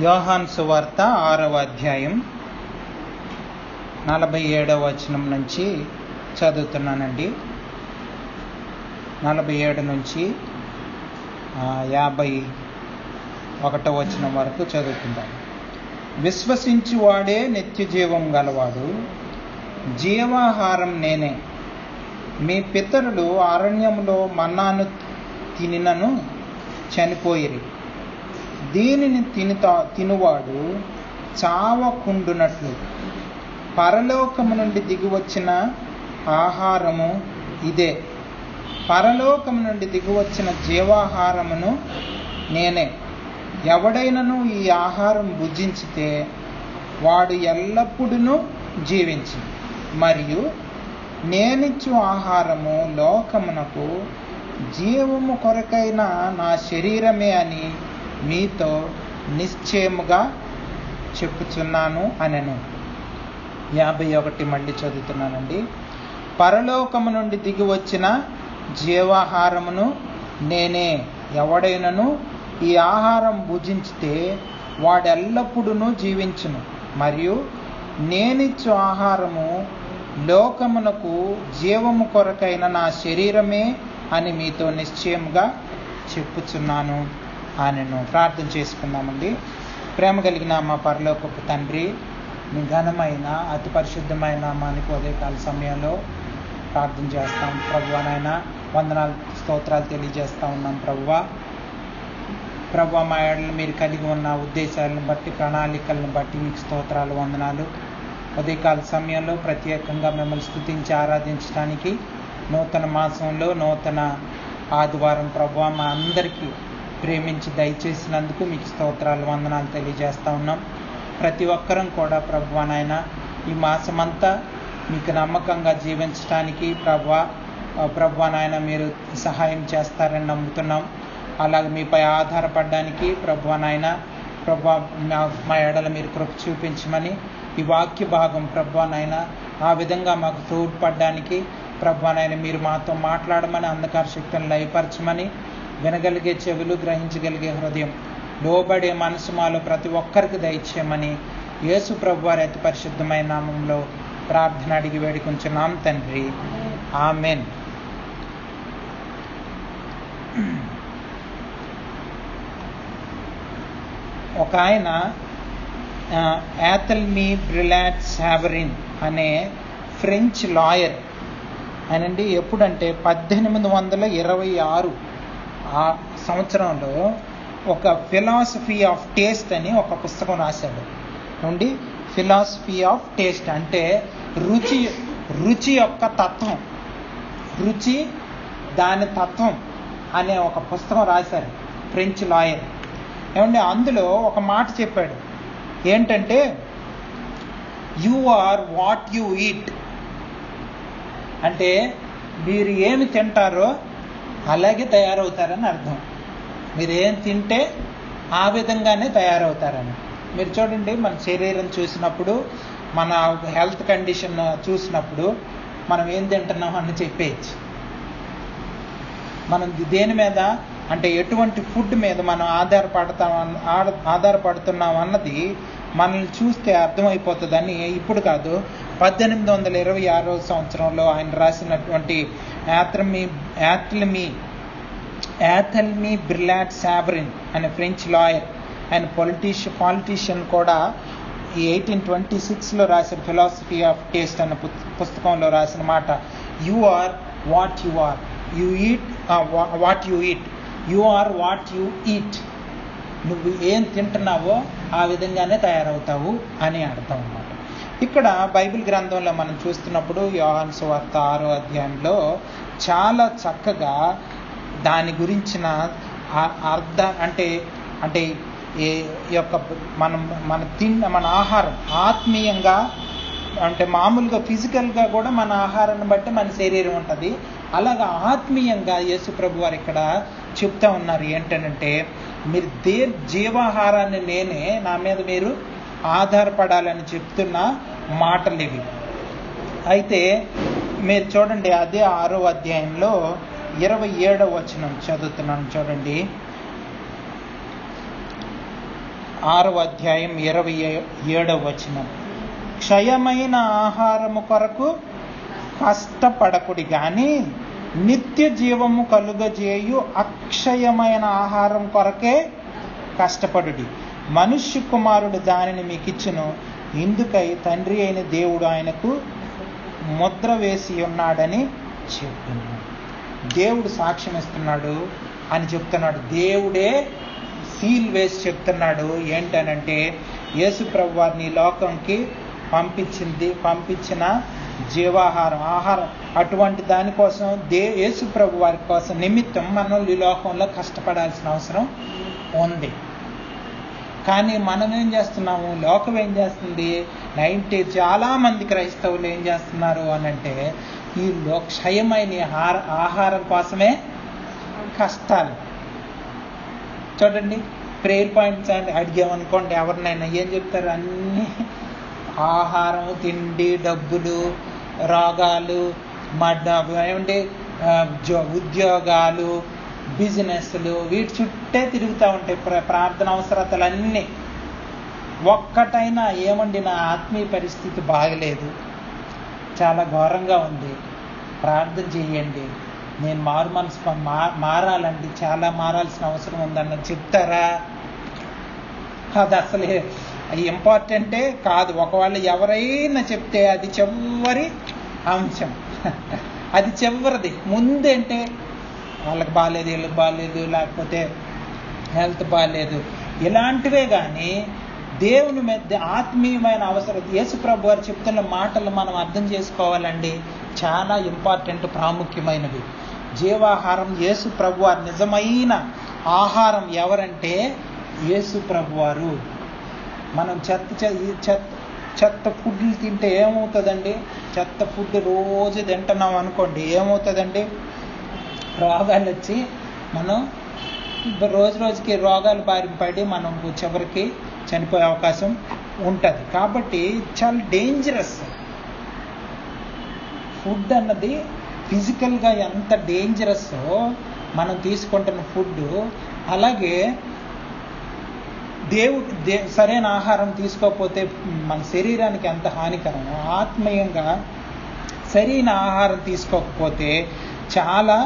యోహాను సువార్త 6వ అధ్యాయం 47వ వచనం నుంచి చదువుతున్నానండి. 47 నుంచి 51వ వచనం వరకు చదువుకుందాం. విశ్వసించువాడే నిత్య జీవం గలవాడు, జీవాహారం నేనే. మీ పితరులు అరణ్యములో మన్నాను తినినను చనిపోయిరి. దీనిని తినువాడు చావకుండునట్లు పరలోకము నుండి దిగివచ్చిన ఆహారము ఇదే. పరలోకము నుండి దిగివచ్చిన జీవాహారమును నేనే. ఎవడైనను ఈ ఆహారం భుజించితే వాడు ఎల్లప్పుడూ జీవించి, మరియు నేనిచ్చు ఆహారము లోకమునకు జీవము కొరకైన నా శరీరమే అని మీతో నిశ్చయముగా చెప్పుచున్నాను అనెను. 51 మళ్ళీ చదువుతున్నానండి. పరలోకము నుండి దిగి వచ్చిన జీవాహారమును నేనే. ఎవడైనను ఈ ఆహారం భుజించితే వాడెల్లప్పుడూ జీవించును, మరియు నేనిచ్చు ఆహారము లోకమునకు జీవము కొరకైన నా శరీరమే అని మీతో నిశ్చయముగా చెప్పుచున్నాను అనెను. ప్రార్థన చేసుకుందామండి. ప్రేమ కలిగిన మా పరలోకపు తండ్రి, మీ ఘనమైన అతి పరిశుద్ధమైన నామానికి ఉదయకాల సమయంలో ప్రార్థన చేస్తాం ప్రభువా. నాయన వందనాలు స్తోత్రాలు తెలియజేస్తూ ఉన్నాం ప్రభువా. మా ఏడలు మీరు కలిగి ఉన్న ఉద్దేశాలను బట్టి, ప్రణాళికలను బట్టి మీకు స్తోత్రాలు, వందనాలు. ఉదయకాల సమయంలో ప్రత్యేకంగా మిమ్మల్ని స్తుతించి ఆరాధించడానికి నూతన మాసంలో నూతన ఆదివారం ప్రభువా మా అందరికీ ప్రేమించి దయచేసినందుకు మీకు స్తోత్రాలు, వందనాలు తెలియజేస్తూ ఉన్నాం. ప్రతి ఒక్కరం కూడా ప్రభువా నాయన ఈ మాసమంతా మీకు నమ్మకంగా జీవించడానికి ప్రభువా నాయన మీరు సహాయం చేస్తారని నమ్ముతున్నాం. అలాగే మీపై ఆధారపడడానికి ప్రభువా నాయన మా ఎడల మీరు కృప చూపించమని, ఈ వాక్య భాగం ప్రభువా నాయన ఆ విధంగా మాకు తోడ్పడడానికి ప్రభువా నాయన మీరు మాతో మాట్లాడమని, అంధకార శక్తులను లయపరచమని, వినగలిగే చెవులు, గ్రహించగలిగే హృదయం, లోబడే మనసు మాలో ప్రతి ఒక్కరికి దయచేయమని యేసు ప్రభువారి అతి పరిశుద్ధమైన నామంలో ప్రార్థన అడిగి వేడుకొంచున్నాం తండ్రి, ఆమెన్. ఒక ఆయన యాథల్మీ బ్రిలాట్ సావరిన్ అనే ఫ్రెంచ్ లాయర్ ఆయనండి. ఎప్పుడంటే 1826 ఆ సంవత్సరంలో ఒక ఫిలాసఫీ ఆఫ్ టేస్ట్ అని ఒక పుస్తకం రాశాడు. నుండి ఫిలాసఫీ ఆఫ్ టేస్ట్ అంటే రుచి యొక్క తత్వం, రుచి దాని తత్వం అనే ఒక పుస్తకం రాశారు ఫ్రెంచ్ లాయర్. ఏమంటే అందులో ఒక మాట చెప్పాడు. ఏంటంటే you are what you eat. అంటే మీరు ఏమి తింటారో అలాగే తయారవుతారని అర్థం. మీరు ఏం తింటే ఆ విధంగానే తయారవుతారని. మీరు చూడండి, మన శరీరం చూసినప్పుడు, మన హెల్త్ కండిషన్ చూసినప్పుడు మనం ఏం తింటున్నాం అని చెప్పేయచ్చు. మనం దేని మీద అంటే ఎటువంటి ఫుడ్ మీద మనం ఆధారపడుతున్నాం అన్నది మనల్ని చూస్తే అర్థమైపోతుందని ఇప్పుడు కాదు, 1826వ సంవత్సరంలో ఆయన రాసినటువంటి యాథల్మీ బ్రిలాట్ సావరిన్ అనే ఫ్రెంచ్ లాయర్, ఆయన పాలిటీషియన్ కూడా ఈ 1826లో రాసిన ఫిలాసఫీ ఆఫ్ టేస్ట్ అనే పుస్తకంలో రాసిన మాట, you are what you are, you eat what you eat, you are what you eat. నువ్వు ఏం తింటున్నావో ఆ విధంగానే తయారవుతావు అని అర్థం అన్నమాట. ఇక్కడ బైబిల్ గ్రంథంలో మనం చూస్తున్నప్పుడు యోహాను సువార్త 6వ అధ్యాయంలో చాలా చక్కగా దాని గురించిన అంటే ఈ యొక్క మన ఆహారం ఆత్మీయంగా, అంటే మామూలుగా ఫిజికల్గా కూడా మన ఆహారాన్ని బట్టి మన శరీరం ఉంటుంది. అలాగా ఆత్మీయంగా యేసు ప్రభు వారు ఇక్కడ చెప్తా ఉన్నారు. ఏంటంటే మీరు జీవాహారాన్ని నేనే, నా మీద మీరు ఆధారపడాలని చెప్తున్న మాటలు ఇవి. అయితే మీరు చూడండి, అదే 6వ అధ్యాయంలో 27వ వచనం చదువుతున్నాను చూడండి. 6వ అధ్యాయం 27వ వచనం. క్షయమైన ఆహారము కొరకు కష్టపడకుడి గాని నిత్య జీవము కలుగజేయు అక్షయమైన ఆహారం కొరకే కష్టపడుడి. మనుష్య కుమారుడు దానిని మీకు ఇచ్చును. ఇందుకై తండ్రి అయిన దేవుడు ఆయనకు ముద్ర వేసి ఉన్నాడని చెప్తున్నాడు. దేవుడు సాక్ష్యం ఇస్తున్నాడు అని చెప్తున్నాడు. దేవుడే సీల్ వేసి చెప్తున్నాడు. ఏంటనంటే యేసు ప్రభు వారిని లోకంకి పంపించిన జీవాహారం, ఆహారం, అటువంటి దానికోసం యేసు ప్రభు వారి కోసం నిమిత్తం మనం ఈ లోకంలో కష్టపడాల్సిన అవసరం ఉంది. కానీ మనం ఏం చేస్తున్నాము? లోకం ఏం చేస్తుంది? చాలా మంది క్రైస్తవులు ఏం చేస్తున్నారు అనంటే ఈ క్షయమైన ఆహారం కోసమే కష్టాలు. చూడండి, ప్రేయర్ పాయింట్స్ అని అడిగామనుకోండి ఎవరినైనా ఏం చెప్తారు? అన్నీ ఆహారం, తిండి, డబ్బులు, రోగాలు, ఏమంటే ఉద్యోగాలు, బిజినెస్లు, వీటి చుట్టే తిరుగుతూ ఉంటాయి ప్రార్థన అవసరతలన్నీ. ఒక్కటైనా ఏమండి నా ఆత్మీయ పరిస్థితి బాగలేదు, చాలా ఘోరంగా ఉంది, ప్రార్థన చేయండి, నేను మారు మనసు మారాలండి, చాలా మారాల్సిన అవసరం ఉందన్నది చెప్తారా? అది అసలే ఇంపార్టెంటే కాదు. ఒకవేళ ఎవరైనా చెప్తే అది చివరి అంశం, అది చివరిది. ముందేంటే వాళ్ళకి బాగాలేదు, వీళ్ళకి బాగాలేదు, లేకపోతే హెల్త్ బాగాలేదు, ఇలాంటివే. కానీ దేవుని మీద ఆత్మీయమైన అవసరం, యేసు ప్రభు వారు చెప్తున్న మాటలు మనం అర్థం చేసుకోవాలండి. చాలా ఇంపార్టెంట్, ప్రాముఖ్యమైనవి. జీవాహారం యేసు ప్రభు వారు. నిజమైన ఆహారం ఎవరంటే యేసు ప్రభు వారు. మనం చెత్త ఫుడ్లు తింటే ఏమవుతుందండి? చెత్త ఫుడ్ రోజు తింటున్నాం అనుకోండి, ఏమవుతుందండి? రోగాలు వచ్చి మనం రోజుకి రోగాలు బారిన పడి మనం చివరికి చనిపోయే అవకాశం ఉంటుంది. కాబట్టి చాలా డేంజరస్ ఫుడ్ అన్నది. ఫిజికల్గా ఎంత డేంజరస్ మనం తీసుకుంటున్న ఫుడ్, అలాగే సరైన ఆహారం తీసుకోకపోతే మన శరీరానికి ఎంత హానికరం. ఆత్మీయంగా సరైన ఆహారం తీసుకోకపోతే చాలా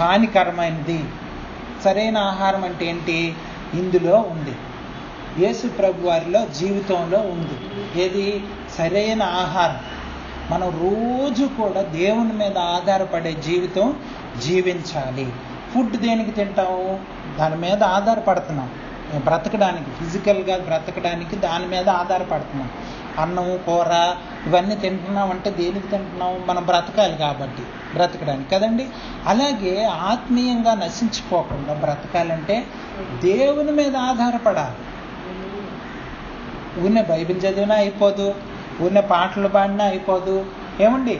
హానికరమైనది. సరైన ఆహారం అంటే ఏంటి? ఇందులో ఉంది, యేసు ప్రభు వారిలో జీవితంలో ఉంది. ఏది? సరైన ఆహారం. మనం రోజు కూడా దేవుని మీద ఆధారపడే జీవితం జీవించాలి. ఫుడ్ దేనికి తింటాము? దాని మీద ఆధారపడుతున్నాం బ్రతకడానికి, ఫిజికల్గా బ్రతకడానికి దాని మీద ఆధారపడుతున్నాం. అన్నం, కూర ఇవన్నీ తింటున్నాం అంటే దేనికి తింటున్నాం? మనం బ్రతకాలి కాబట్టి, బ్రతకడానికి కదండి. అలాగే ఆత్మీయంగా నశించిపోకుండా బ్రతకాలంటే దేవుని మీద ఆధారపడాలి. ఊరినే బైబిల్ చదివినా అయిపోదు, ఊరినే పాటలు పాడినా అయిపోదు. ఏమండి?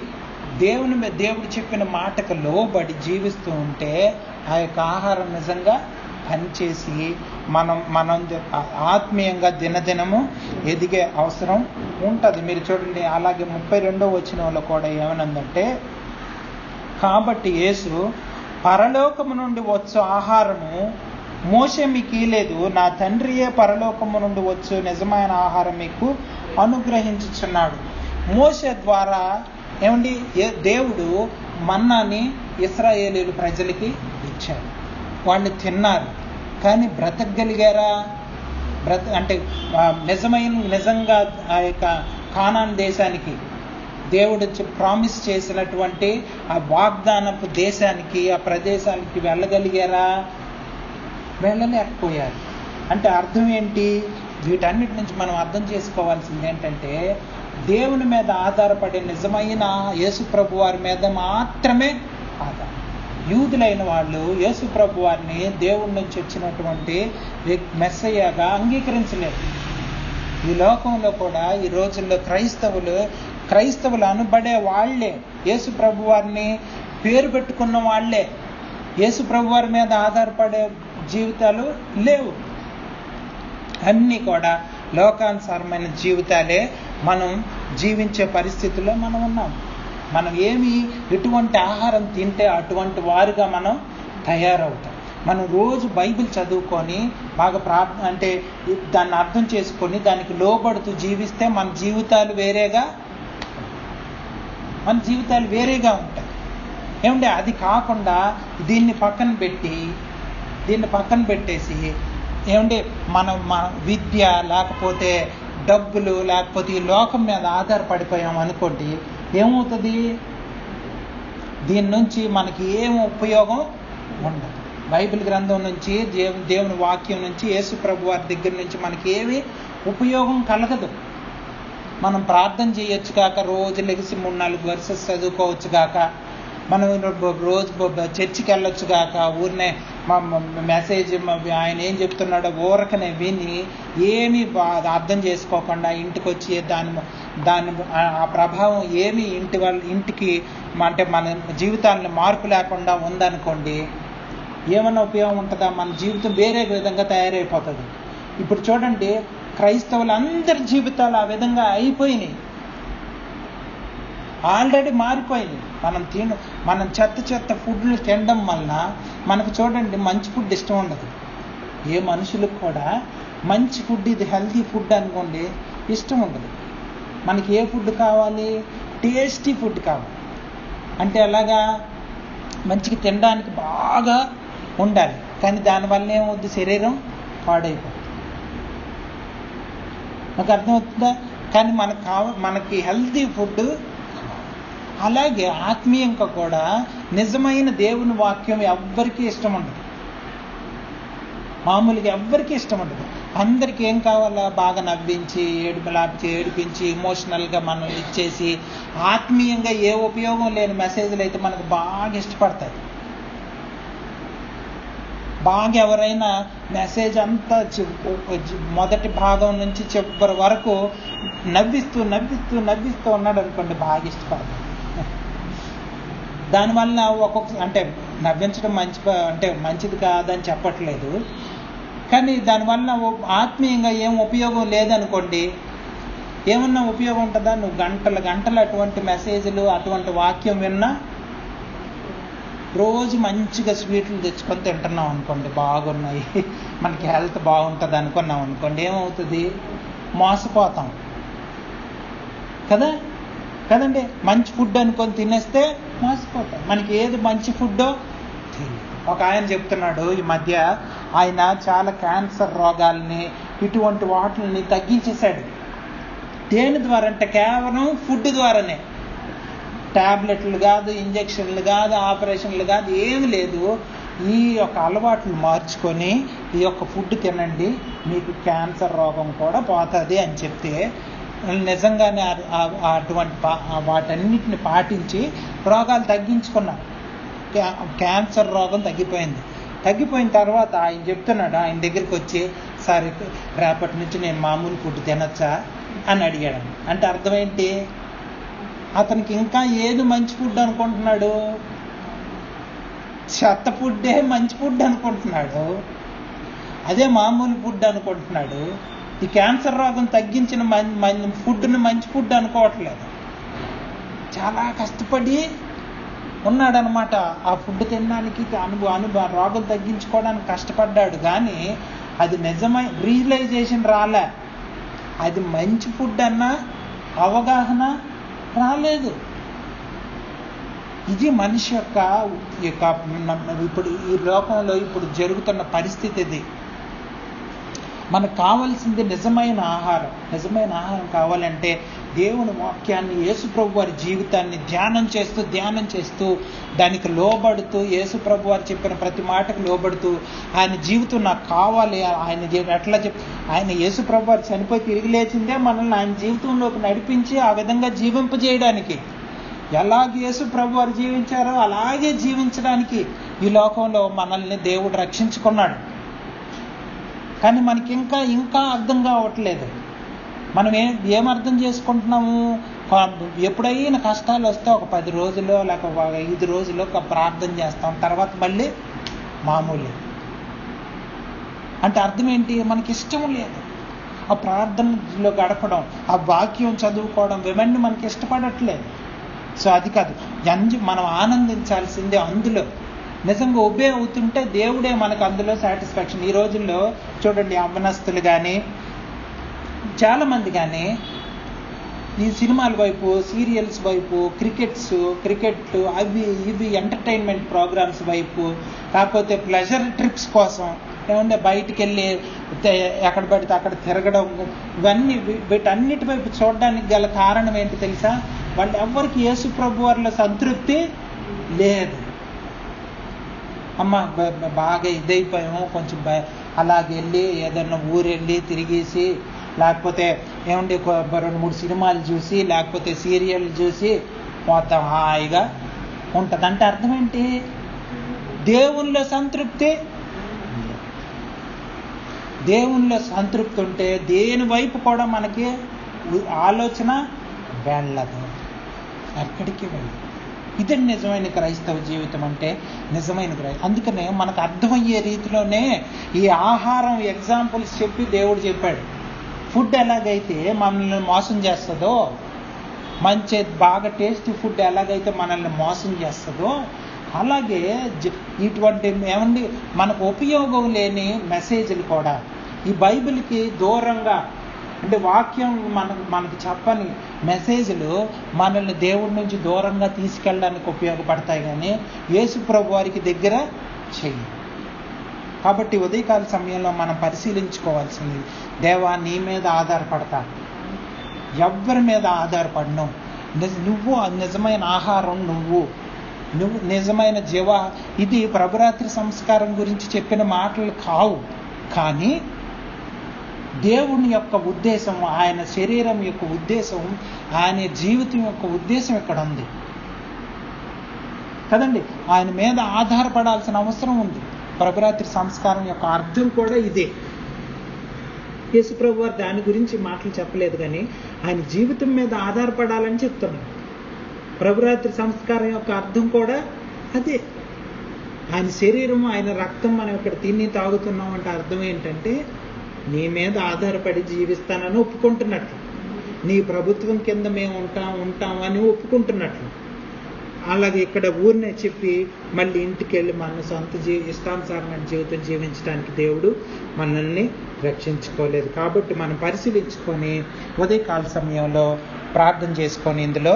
దేవుడు చెప్పిన మాటకు లోబడి జీవిస్తూ ఉంటే ఆ యొక్క ఆహారం నిజంగా పనిచేసి మనం ఆత్మీయంగా దినదినము ఎదిగే అవసరం ఉంటుంది. మీరు చూడండి, అలాగే 32వ వచనంలో కూడా ఏమనందంటే, కాబట్టి యేసు పరలోకము నుండి వచ్చు ఆహారము మోషే మీకు ఇలేదు, నా తండ్రియే పరలోకము నుండి వచ్చు నిజమైన ఆహారం మీకు అనుగ్రహించుచున్నాడు. మోషే ద్వారా ఏమండి దేవుడు మన్నాని ఇశ్రాయేలీయుల ప్రజలకి ఇచ్చాడు. వాళ్ళు తిన్నారు, కానీ బ్రతకగలిగారా? అంటే నిజంగా ఆ యొక్క కానాన్ దేశానికి దేవుడు ప్రామిస్ చేసినటువంటి ఆ వాగ్దానపు దేశానికి, ఆ ప్రదేశానికి వెళ్ళగలిగారా? వెళ్ళలేకపోయారు. అంటే అర్థం ఏంటి? వీటన్నిటి నుంచి మనం అర్థం చేసుకోవాల్సింది ఏంటంటే, దేవుని మీద ఆధారపడే నిజమైన యేసు ప్రభు వారి మీద మాత్రమే ఆధారం. యూదులైన వాళ్ళు యేసు ప్రభు వారిని దేవుడి నుంచి వచ్చినటువంటి మెస్సయ్యగా అంగీకరించలేదు. ఈ లోకంలో కూడా ఈ రోజుల్లో క్రైస్తవులు అనబడే వాళ్లే, యేసు ప్రభు వారిని పేరు పెట్టుకున్న వాళ్లే, యేసు ప్రభు వారి మీద ఆధారపడే జీవితాలు లేవు. అన్నీ కూడా లోకానుసారమైన జీవితాలే మనం జీవించే పరిస్థితుల్లో మనం ఉన్నాం. మనం ఎటువంటి ఆహారం తింటే అటువంటి వారుగా మనం తయారవుతాం. మనం రోజు బైబిల్ చదువుకొని బాగా అంటే దాన్ని అర్థం చేసుకొని దానికి లోబడుతూ జీవిస్తే మన జీవితాలు వేరేగా ఉంటాయి. ఏమంటే అది కాకుండా దీన్ని పక్కన పెట్టేసి ఏమంటే మన విద్య లేకపోతే డబ్బులు లేకపోతే ఈ లోకం మీద ఆధారపడిపోయాం అనుకోండి, ఏమవుతుంది? దీని నుంచి మనకి ఏం ఉపయోగం ఉండదు. బైబిల్ గ్రంథం నుంచి దేవుని వాక్యం నుంచి యేసు ప్రభు వారి దగ్గర నుంచి మనకి ఏమి ఉపయోగం కలగదు. మనం ప్రార్థన చేయొచ్చు కాక, రోజు లెగిసి 3-4 వర్సెస్ చదువుకోవచ్చు కాక, మనం రోజు చర్చికి వెళ్ళొచ్చు కాక, ఊరినే మెసేజ్ ఆయన ఏం చెప్తున్నాడో ఊరకనే విని ఏమీ అర్థం చేసుకోకుండా ఇంటికి వచ్చి దాని ఆ ప్రభావం ఏమి ఇంటికి అంటే మన జీవితాలను మార్పు లేకుండా ఉందనుకోండి, ఏమన్నా ఉపయోగం ఉంటుందా? మన జీవితం వేరే విధంగా తయారైపోతుంది. ఇప్పుడు చూడండి, క్రైస్తవులు అందరి జీవితాలు ఆ విధంగా అయిపోయినాయి, ఆల్రెడీ మారిపోయింది. మనం చెత్త ఫుడ్లు తినడం వలన మనకు చూడండి మంచి ఫుడ్ ఇష్టం ఉండదు. ఏ మనుషులకు కూడా మంచి ఫుడ్, ఇది హెల్తీ ఫుడ్ అనుకోండి ఇష్టం ఉండదు. మనకి ఏ ఫుడ్ కావాలి? టేస్టీ ఫుడ్ కావాలి. అంటే అలాగా మంచిగా తినడానికి బాగా ఉండాలి, కానీ దానివల్ల ఏమవుద్ది? శరీరం పాడైపోతుంది. నాకు అర్థమవుతుందా? కానీ మనకి హెల్తీ ఫుడ్. అలాగే ఆత్మీయంగా కూడా నిజమైన దేవుని వాక్యం ఎవ్వరికీ ఇష్టం ఉండదు, మామూలుగా ఎవ్వరికీ ఇష్టం ఉండదు. అందరికీ ఏం కావాలా? బాగా నవ్వించి ఏడిపించి ఎమోషనల్గా మనం ఇచ్చేసి ఆత్మీయంగా ఏ ఉపయోగం లేని మెసేజ్లు అయితే మనకు బాగా ఇష్టపడతాయి. బాగా ఎవరైనా మెసేజ్ అంతా మొదటి భాగం నుంచి చివరి వరకు నవ్విస్తూ ఉన్నాడు అనుకోండి, బాగా ఇష్టపడతాడు. దానివల్ల అంటే నవ్వించడం మంచిది కాదని చెప్పట్లేదు, కానీ దానివల్ల ఆత్మీయంగా ఏం ఉపయోగం లేదనుకోండి, ఏమన్నా ఉపయోగం ఉంటుందా? నువ్వు గంటలు అటువంటి మెసేజ్లు అటువంటి వాక్యం విన్నా, రోజు మంచిగా స్వీట్లు తెచ్చుకొని తింటున్నాం అనుకోండి, బాగున్నాయి, మనకి హెల్త్ బాగుంటుంది అనుకున్నాం అనుకోండి, ఏమవుతుంది? మోసపోతాం కదండి. మంచి ఫుడ్ అనుకొని తినేస్తే మోసపోతాం. మనకి ఏది మంచి ఫుడ్డో తెలియదు. ఒక ఆయన చెప్తున్నాడు, ఈ మధ్య ఆయన చాలా క్యాన్సర్ రోగాల్ని ఇటువంటి వాటిని తగ్గించేశాడు. దేని ద్వారా అంటే కేవలం ఫుడ్ ద్వారానే. ట్యాబ్లెట్లు కాదు, ఇంజక్షన్లు కాదు, ఆపరేషన్లు కాదు, ఏమి లేదు. ఈ యొక్క అలవాట్లు మార్చుకొని ఈ యొక్క ఫుడ్ తినండి, మీకు క్యాన్సర్ రోగం కూడా పోతుంది అని చెప్తే నిజంగానే అటువంటి వాటన్నిటిని పాటించి రోగాలు తగ్గించుకున్నారు. క్యాన్సర్ రోగం తగ్గిపోయిన తర్వాత ఆయన చెప్తున్నాడు, ఆయన దగ్గరికి వచ్చి, సరే రేపటి నుంచి నేను మామూలు ఫుడ్ తినచ్చా అని అడిగాడు. అంటే అర్థం ఏంటి? అతనికి ఇంకా ఏది మంచి ఫుడ్ అనుకుంటున్నాడు? చెత్త ఫుడ్డే మంచి ఫుడ్ అనుకుంటున్నాడు, అదే మామూలు ఫుడ్ అనుకుంటున్నాడు. ఈ క్యాన్సర్ రోగం తగ్గించిన ఫుడ్ని మంచి ఫుడ్ అనుకోవట్లేదు. చాలా కష్టపడి ఉన్నాడనమాట ఆ ఫుడ్ తినడానికి, రోగం తగ్గించుకోవడానికి కష్టపడ్డాడు. కానీ అది నిజమై రియలైజేషన్ రాలే, అది మంచి ఫుడ్ అన్న అవగాహన రాలేదు. ఇది మనిషి యొక్క ఇప్పుడు ఈ లోకంలో ఇప్పుడు జరుగుతున్న పరిస్థితి ఇది. మనకు కావాల్సింది నిజమైన ఆహారం. నిజమైన ఆహారం కావాలంటే దేవుని వాక్యాన్ని, యేసు ప్రభు వారి జీవితాన్ని ధ్యానం చేస్తూ దానికి లోబడుతూ, యేసు ప్రభు వారు చెప్పిన ప్రతి మాటకు లోబడుతూ, ఆయన జీవితం నాకు కావాలి, ఆయన యేసు ప్రభు వారు చనిపోయి తిరిగి లేచిందే మనల్ని ఆయన జీవితంలోకి నడిపించి ఆ విధంగా జీవింపజేయడానికి. ఎలాగ యేసు ప్రభు వారు జీవించారో అలాగే జీవించడానికి ఈ లోకంలో మనల్ని దేవుడు రక్షించుకున్నాడు. కానీ మనకి ఇంకా అర్థం కావట్లేదు. మనం ఏం అర్థం చేసుకుంటున్నాము? ఎప్పుడైనా కష్టాలు వస్తే ఒక 10 రోజుల్లో లేక 5 రోజుల్లో ప్రార్థన చేస్తాం, తర్వాత మళ్ళీ మామూలు. అంటే అర్థం ఏంటి? మనకి ఇష్టం లేదు ఆ ప్రార్థనలో గడపడం, ఆ వాక్యం చదువుకోవడం, ఇవన్నీ మనకి ఇష్టపడట్లేదు. సో అది కాదు, మనం ఆనందించాల్సిందే అందులో. నిజంగా ఒబే అవుతుంటే దేవుడే మనకు అందులో సాటిస్ఫాక్షన్. ఈ రోజుల్లో చూడండి, అమ్మనస్తులు కానీ చాలామంది కానీ ఈ సినిమాల వైపు, సీరియల్స్ వైపు, క్రికెట్ అవి ఇవి ఎంటర్టైన్మెంట్ ప్రోగ్రామ్స్ వైపు, కాకపోతే ప్లెజర్ ట్రిప్స్ కోసం ఏమంటే బయటికి వెళ్ళి ఎక్కడ పడితే అక్కడ తిరగడం, ఇవన్నీ వీటన్నిటి వైపు చూడడానికి గల కారణం ఏంటి తెలుసా? వాళ్ళు ఎవరికి యేసు ప్రభు వారిలో సంతృప్తి లేదు. అమ్మ బాగా ఇదైపోయాము, కొంచెం అలాగే వెళ్ళి ఏదన్నా ఊరెళ్ళి తిరిగేసి, లేకపోతే ఏమండి 2-3 సినిమాలు చూసి, లేకపోతే సీరియల్ చూసి మొత్తం హాయిగా ఉంటుంది. అంటే అర్థం ఏంటి? దేవునిలో సంతృప్తి. దేవునిలో సంతృప్తి ఉంటే దేని వైపు కూడా మనకి ఆలోచన వెళ్ళదు, ఎక్కడికి వెళ్ళదు. ఇదే నిజమైన క్రైస్తవ జీవితం అంటే, నిజమైన అందుకనే మనకు అర్థమయ్యే రీతిలోనే ఈ ఆహారం ఎగ్జాంపుల్స్ చెప్పి దేవుడు చెప్పాడు. ఫుడ్ ఎలాగైతే మనల్ని మోసం చేస్తుందో, మంచి బాగా టేస్టీ ఫుడ్ ఎలాగైతే మనల్ని మోసం చేస్తుందో, అలాగే ఇటువంటి ఏమండి మనకు ఉపయోగం లేని మెసేజ్లు కూడా ఈ బైబిల్కి దూరంగా, అంటే వాక్యం మనకు చెప్పని మెసేజ్లు మనల్ని దేవుడి నుంచి దూరంగా తీసుకెళ్ళడానికి ఉపయోగపడతాయి, కానీ యేసు ప్రభు వారికి దగ్గర చెయ్యి. కాబట్టి ఉదయకాల సమయంలో మనం పరిశీలించుకోవాల్సింది, దేవా నీ మీద ఆధారపడతా, ఎవ్వరి మీద ఆధారపడను. నువ్వు నిజమైన ఆహారం, నువ్వు నిజమైన ఇది ప్రభురాత్రి సంస్కారం గురించి చెప్పిన మాటలు కావు, కానీ దేవుని యొక్క ఉద్దేశం, ఆయన శరీరం యొక్క ఉద్దేశం, ఆయన జీవితం యొక్క ఉద్దేశం ఇక్కడ ఉంది కదండి. ఆయన మీద ఆధారపడాల్సిన అవసరం ఉంది. ప్రభురాత్రి సంస్కారం యొక్క అర్థం కూడా ఇదే. యేసుప్రభు వారు దాని గురించి మాటలు చెప్పలేదు, కానీ ఆయన జీవితం మీద ఆధారపడాలని చెప్తున్నారు. ప్రభురాత్రి సంస్కారం యొక్క అర్థం కూడా అదే. ఆయన శరీరం, ఆయన రక్తం మనం ఇక్కడ తిని తాగుతున్నాం అంటే అర్థం ఏంటంటే, నీ మీద ఆధారపడి జీవిస్తానని ఒప్పుకుంటున్నట్లు, నీ ప్రభుత్వం కింద మేము ఉంటామని ఒప్పుకుంటున్నట్లు. అలాగే ఇక్కడ ఊరినే చెప్పి మళ్ళీ ఇంటికి వెళ్ళి మన సొంత ఇష్టానుసారమైన జీవితం జీవించడానికి దేవుడు మనల్ని రక్షించుకోలేదు. కాబట్టి మనం పరిశీలించుకొని ఉదయకాల సమయంలో ప్రార్థన చేసుకొని ఇందులో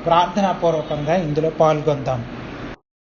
ప్రార్థనాపూర్వకంగా ఇందులో పాల్గొందాం.